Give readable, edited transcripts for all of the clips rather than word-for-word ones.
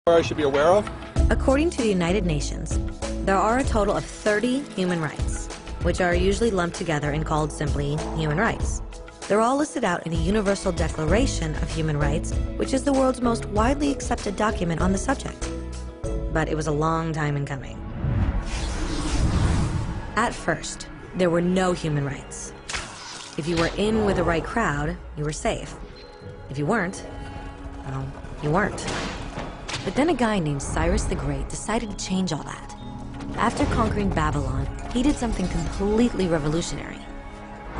I should be aware of? According to the United Nations, there are a total of 30 human rights, which are usually lumped together and called simply human rights. They're all listed out in the Universal Declaration of Human Rights, which is the world's most widely accepted document on the subject. But it was a long time in coming. At first, there were no human rights. If you were in with the right crowd, you were safe. If you weren't, well, you weren't. But then a guy named Cyrus the Great decided to change all that. After conquering Babylon, he did something completely revolutionary.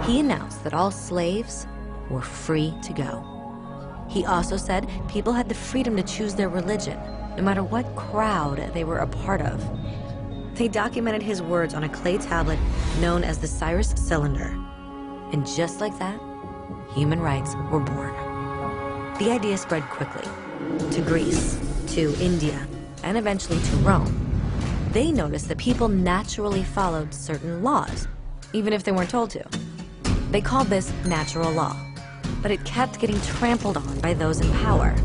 He announced that all slaves were free to go. He also said people had the freedom to choose their religion, no matter what crowd they were a part of. They documented his words on a clay tablet known as the Cyrus Cylinder. And just like that, human rights were born. The idea spread quickly to Greece, to India, and eventually to Rome. They noticed that people naturally followed certain laws, even if they weren't told to. They called this natural law, but it kept getting trampled on by those in power.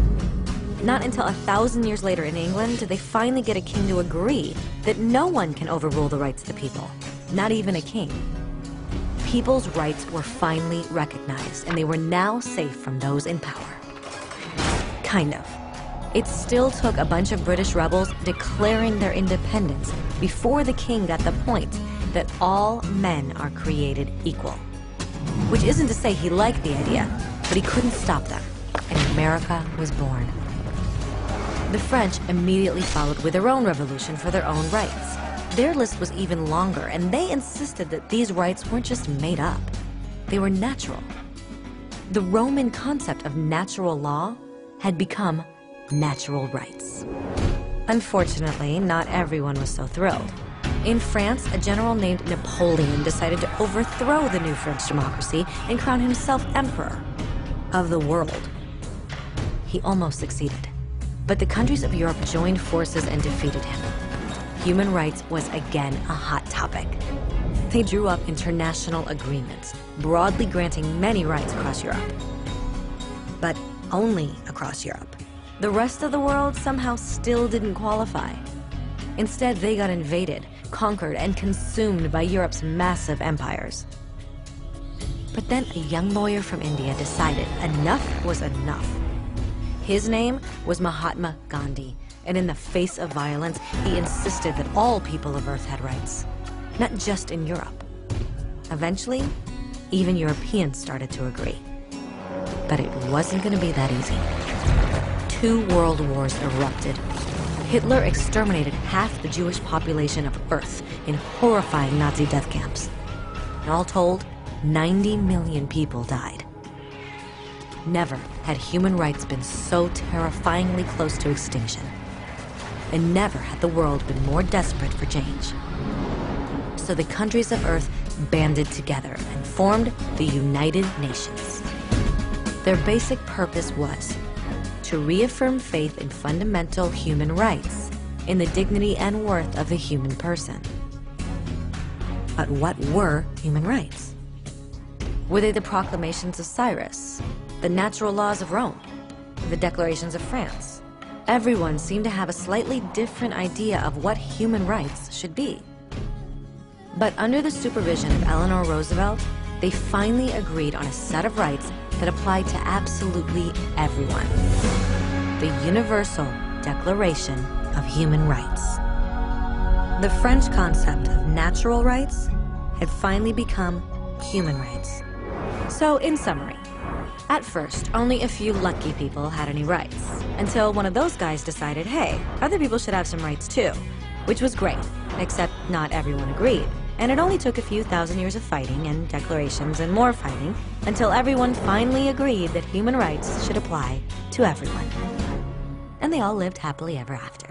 Not until 1,000 years later in England did they finally get a king to agree that no one can overrule the rights of the people, not even a king. People's rights were finally recognized, and they were now safe from those in power. Kind of. It still took a bunch of British rebels declaring their independence before the king got the point that all men are created equal. Which isn't to say he liked the idea, but he couldn't stop them, and America was born. The French immediately followed with their own revolution for their own rights. Their list was even longer, and they insisted that these rights weren't just made up. They were natural. The Roman concept of natural law had become natural rights. Unfortunately, not everyone was so thrilled. In France, a general named Napoleon decided to overthrow the new French democracy and crown himself emperor of the world. He almost succeeded, but the countries of Europe joined forces and defeated him. Human rights was again a hot topic. They drew up international agreements, broadly granting many rights across Europe. But only across Europe. The rest of the world somehow still didn't qualify. Instead, they got invaded, conquered, and consumed by Europe's massive empires. But then a young lawyer from India decided enough was enough. His name was Mahatma Gandhi, and in the face of violence, he insisted that all people of Earth had rights, not just in Europe. Eventually, even Europeans started to agree. But it wasn't going to be that easy. 2 world wars erupted. Hitler exterminated half the Jewish population of Earth in horrifying Nazi death camps. And all told, 90 million people died. Never had human rights been so terrifyingly close to extinction. And never had the world been more desperate for change. So the countries of Earth banded together and formed the United Nations. Their basic purpose was to reaffirm faith in fundamental human rights, in the dignity and worth of the human person. But what were human rights? Were they the proclamations of Cyrus, the natural laws of Rome, the declarations of France? Everyone seemed to have a slightly different idea of what human rights should be. But under the supervision of Eleanor Roosevelt, they finally agreed on a set of rights that applied to absolutely everyone. The Universal Declaration of Human Rights. The French concept of natural rights had finally become human rights. So, in summary, at first, only a few lucky people had any rights, until one of those guys decided, hey, other people should have some rights too, which was great, except not everyone agreed. And it only took a few thousand years of fighting and declarations and more fighting until everyone finally agreed that human rights should apply to everyone. And they all lived happily ever after.